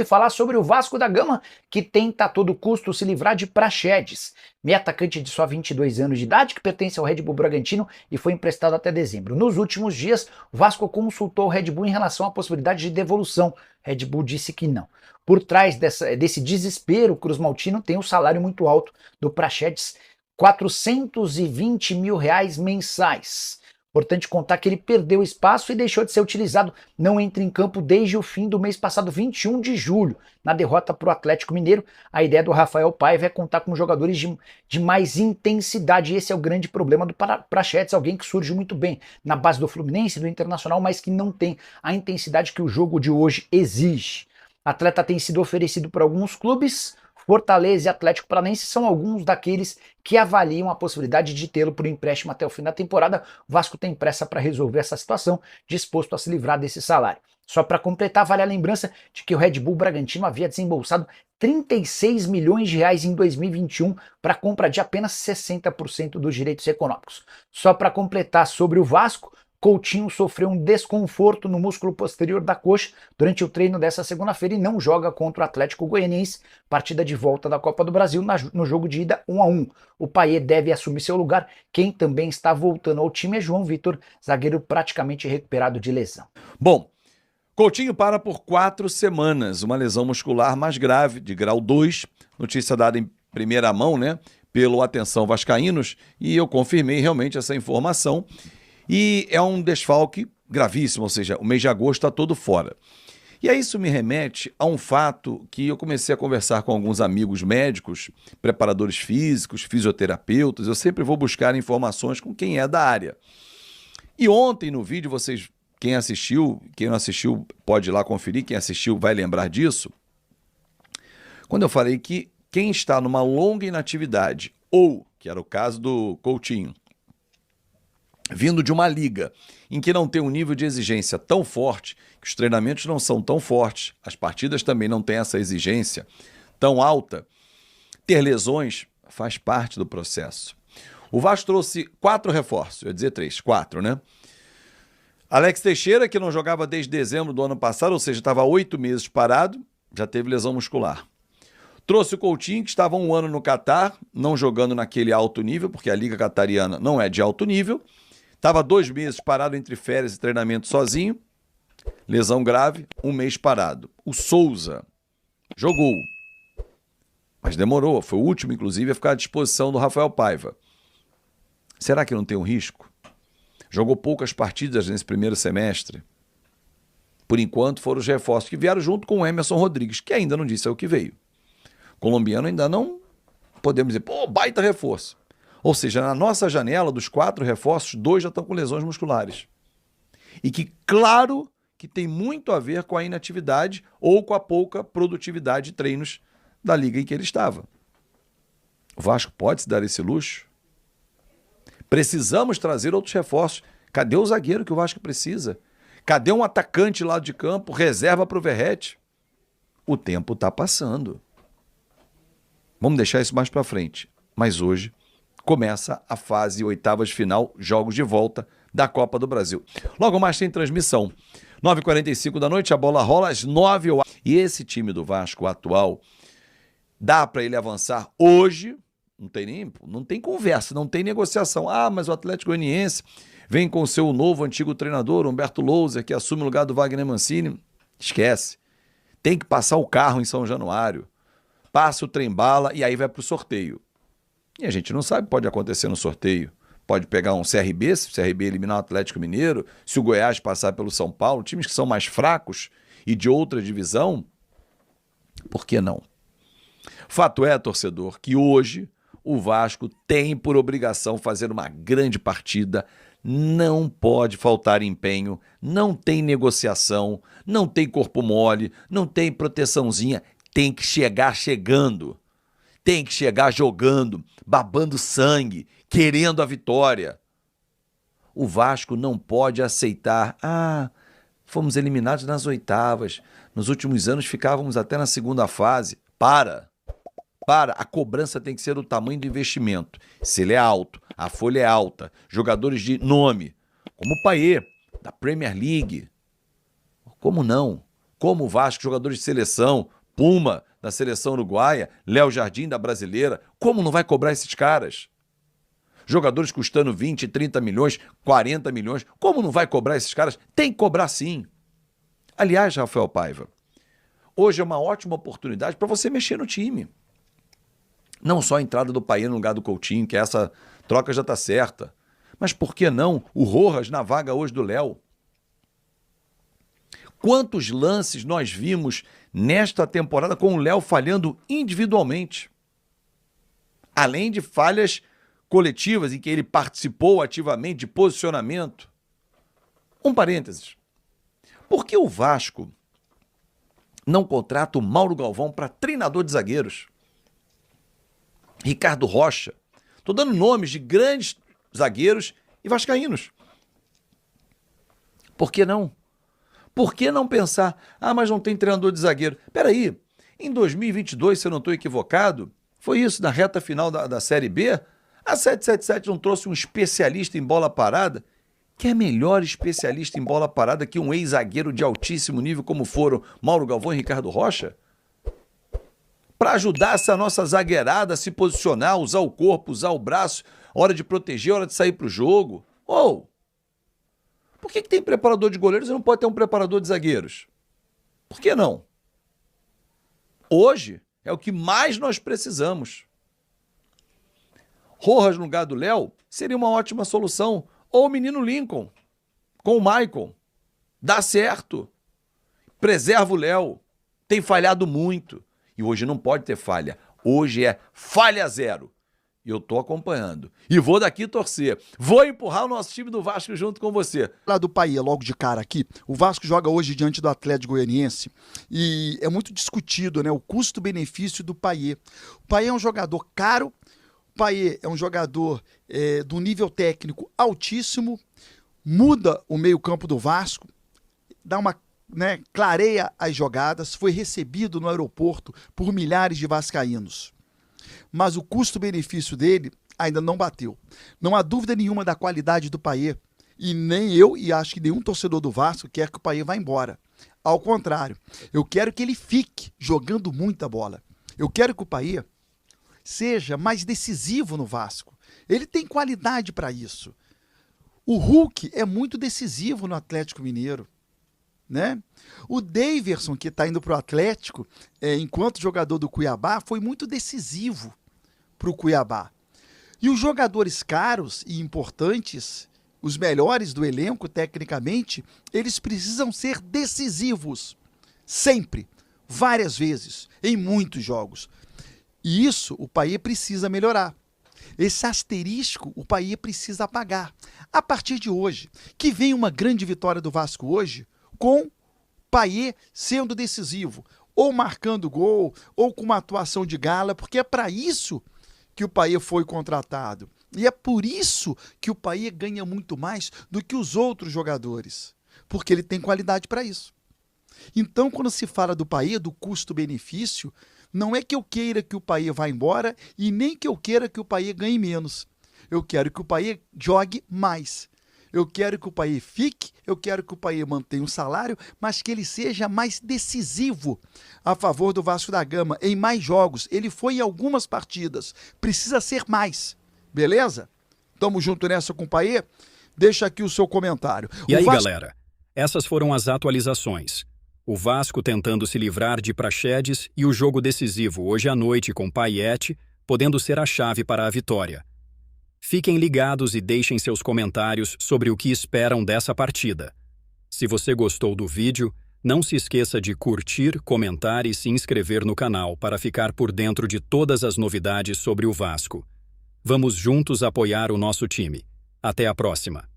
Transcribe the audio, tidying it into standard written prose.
e falar sobre o Vasco da Gama, que tenta a todo custo se livrar de Praxedes, meio atacante de só 22 anos de idade, que pertence ao Red Bull Bragantino e foi emprestado até dezembro. Nos últimos dias, o Vasco consultou o Red Bull em relação à possibilidade de devolução. Red Bull disse que não. Por trás desse desespero, o Cruz Maltino tem um salário muito alto do Praxedes, R$ 420 mil mensais. Importante contar que ele perdeu espaço e deixou de ser utilizado, não entra em campo desde o fim do mês passado, 21 de julho, na derrota para o Atlético Mineiro. A ideia do Rafael Paiva é contar com jogadores de mais intensidade, e esse é o grande problema do Praxedes, alguém que surge muito bem na base do Fluminense, do Internacional, mas que não tem a intensidade que o jogo de hoje exige. O atleta tem sido oferecido por alguns clubes. Fortaleza e Atlético Paranaense são alguns daqueles que avaliam a possibilidade de tê-lo por empréstimo até o fim da temporada. O Vasco tem pressa para resolver essa situação, disposto a se livrar desse salário. Só para completar, vale a lembrança de que o Red Bull Bragantino havia desembolsado R$ 36 milhões em 2021 para a compra de apenas 60% dos direitos econômicos. Só para completar sobre o Vasco, Coutinho sofreu um desconforto no músculo posterior da coxa durante o treino dessa segunda-feira e não joga contra o Atlético Goianiense, partida de volta da Copa do Brasil no jogo de ida 1-1. O Payet deve assumir seu lugar. Quem também está voltando ao time é João Vitor, zagueiro praticamente recuperado de lesão. Bom, Coutinho para por 4 semanas, uma lesão muscular mais grave, de grau 2, notícia dada em primeira mão, né, pelo Atenção Vascaínos, e eu confirmei realmente essa informação. E é um desfalque gravíssimo, ou seja, o mês de agosto está todo fora. E aí isso me remete a um fato que eu comecei a conversar com alguns amigos médicos, preparadores físicos, fisioterapeutas. Eu sempre vou buscar informações com quem é da área. E ontem no vídeo, vocês, quem assistiu, quem não assistiu pode ir lá conferir, quem assistiu vai lembrar disso. Quando eu falei que quem está numa longa inatividade, ou, que era o caso do Coutinho, vindo de uma liga em que não tem um nível de exigência tão forte, que os treinamentos não são tão fortes, as partidas também não têm essa exigência tão alta, ter lesões faz parte do processo. O Vasco trouxe 4 reforços, eu ia dizer 3, 4, né? Alex Teixeira, que não jogava desde dezembro do ano passado, ou seja, estava 8 meses parado, já teve lesão muscular. Trouxe o Coutinho, que estava 1 ano no Catar, não jogando naquele alto nível, porque a Liga Catariana não é de alto nível. Estava 2 meses parado entre férias e treinamento sozinho. Lesão grave, 1 mês parado. O Souza jogou, mas demorou. Foi o último, inclusive, a ficar à disposição do Rafael Paiva. Será que não tem um risco? Jogou poucas partidas nesse primeiro semestre. Por enquanto, foram os reforços que vieram junto com o Emerson Rodrigues, que ainda não disse o que veio. O colombiano ainda não podemos dizer, pô, baita reforço. Ou seja, na nossa janela, dos 4 reforços, 2 já estão com lesões musculares. E que, claro, que tem muito a ver com a inatividade ou com a pouca produtividade de treinos da liga em que ele estava. O Vasco pode se dar esse luxo? Precisamos trazer outros reforços. Cadê o zagueiro que o Vasco precisa? Cadê um atacante lá de campo, reserva para o Verratti? O tempo está passando. Vamos deixar isso mais para frente. Mas hoje começa a fase oitavas de final, jogos de volta da Copa do Brasil. Logo mais tem transmissão. 9h45 da noite, a bola rola às 9 horas. E esse time do Vasco atual, dá para ele avançar hoje? Não tem conversa, não tem negociação. Ah, mas o Atlético Goianiense vem com o seu novo antigo treinador, Humberto Louser, que assume o lugar do Wagner Mancini. Esquece. Tem que passar o carro em São Januário. Passa o trem-bala e aí vai para o sorteio. E a gente não sabe, pode acontecer no sorteio. Pode pegar um CRB, se o CRB eliminar o Atlético Mineiro, se o Goiás passar pelo São Paulo, times que são mais fracos e de outra divisão, por que não? Fato é, torcedor, que hoje o Vasco tem por obrigação fazer uma grande partida, não pode faltar empenho, não tem negociação, não tem corpo mole, não tem proteçãozinha, tem que chegar chegando. Tem que chegar jogando, babando sangue, querendo a vitória. O Vasco não pode aceitar, fomos eliminados nas oitavas, nos últimos anos ficávamos até na segunda fase. Para, a cobrança tem que ser do tamanho do investimento. Se ele é alto, a folha é alta, jogadores de nome, como o Payet, da Premier League. Como não? como o Vasco, jogadores de seleção, Puma, da seleção uruguaia, Léo Jardim, da brasileira, como não vai cobrar esses caras? Jogadores custando 20, 30 milhões, 40 milhões, como não vai cobrar esses caras? Tem que cobrar sim. Aliás, Rafael Paiva, hoje é uma ótima oportunidade para você mexer no time. Não só a entrada do Payet no lugar do Coutinho, que essa troca já está certa, mas por que não o Rojas na vaga hoje do Léo? Quantos lances nós vimos nesta temporada com o Léo falhando individualmente? Além de falhas coletivas em que ele participou ativamente de posicionamento. Um parênteses. Por que o Vasco não contrata o Mauro Galvão para treinador de zagueiros? Ricardo Rocha. Estou dando nomes de grandes zagueiros e vascaínos. Por que não? Por que não pensar, mas não tem treinador de zagueiro? Peraí, em 2022, se eu não estou equivocado, foi isso, na reta final da Série B, a 777 não trouxe um especialista em bola parada, que é melhor especialista em bola parada que um ex-zagueiro de altíssimo nível como foram Mauro Galvão e Ricardo Rocha? Para ajudar essa nossa zagueirada a se posicionar, usar o corpo, usar o braço, hora de proteger, hora de sair para o jogo. Por que tem preparador de goleiros e não pode ter um preparador de zagueiros? Por que não? Hoje é o que mais nós precisamos. Rojas no lugar do Léo seria uma ótima solução. Ou o menino Lincoln com o Maicon. Dá certo. Preserva o Léo. Tem falhado muito. E hoje não pode ter falha. Hoje é falha zero. E eu tô acompanhando. E vou daqui torcer. Vou empurrar o nosso time do Vasco junto com você. Lá do Payet, logo de cara aqui. O Vasco joga hoje diante do Atlético Goianiense. E é muito discutido, né? O custo-benefício do Payet. O Payet é um jogador caro. O Payet é um jogador do nível técnico altíssimo. Muda o meio-campo do Vasco. Dá uma... clareia as jogadas, foi recebido no aeroporto por milhares de vascaínos. Mas o custo-benefício dele ainda não bateu. Não há dúvida nenhuma da qualidade do Payet. E nem eu, e acho que nenhum torcedor do Vasco quer que o Payet vá embora. Ao contrário, eu quero que ele fique jogando muita bola. Eu quero que o Payet seja mais decisivo no Vasco. Ele tem qualidade para isso. O Hulk é muito decisivo no Atlético Mineiro. Né? O Daverson, que está indo para o Atlético, enquanto jogador do Cuiabá, foi muito decisivo para o Cuiabá. E os jogadores caros e importantes, os melhores do elenco, tecnicamente, eles precisam ser decisivos. Sempre, várias vezes, em muitos jogos. E isso o Payet precisa melhorar. Esse asterisco o Payet precisa apagar. A partir de hoje, que vem uma grande vitória do Vasco hoje, com Payet sendo decisivo, ou marcando gol, ou com uma atuação de gala, porque é para isso que o Payet foi contratado. E é por isso que o Payet ganha muito mais do que os outros jogadores, porque ele tem qualidade para isso. Então, quando se fala do Payet, do custo-benefício, não é que eu queira que o Payet vá embora e nem que eu queira que o Payet ganhe menos. Eu quero que o Payet jogue mais. Eu quero que o Payet fique, eu quero que o Payet mantenha um salário, mas que ele seja mais decisivo a favor do Vasco da Gama, em mais jogos. Ele foi em algumas partidas, precisa ser mais, beleza? Tamo junto nessa com o Payet? Deixa aqui o seu comentário. E aí, galera, essas foram as atualizações. O Vasco tentando se livrar de Praxedes e o jogo decisivo hoje à noite com Payet, podendo ser a chave para a vitória. Fiquem ligados e deixem seus comentários sobre o que esperam dessa partida. Se você gostou do vídeo, não se esqueça de curtir, comentar e se inscrever no canal para ficar por dentro de todas as novidades sobre o Vasco. Vamos juntos apoiar o nosso time. Até a próxima!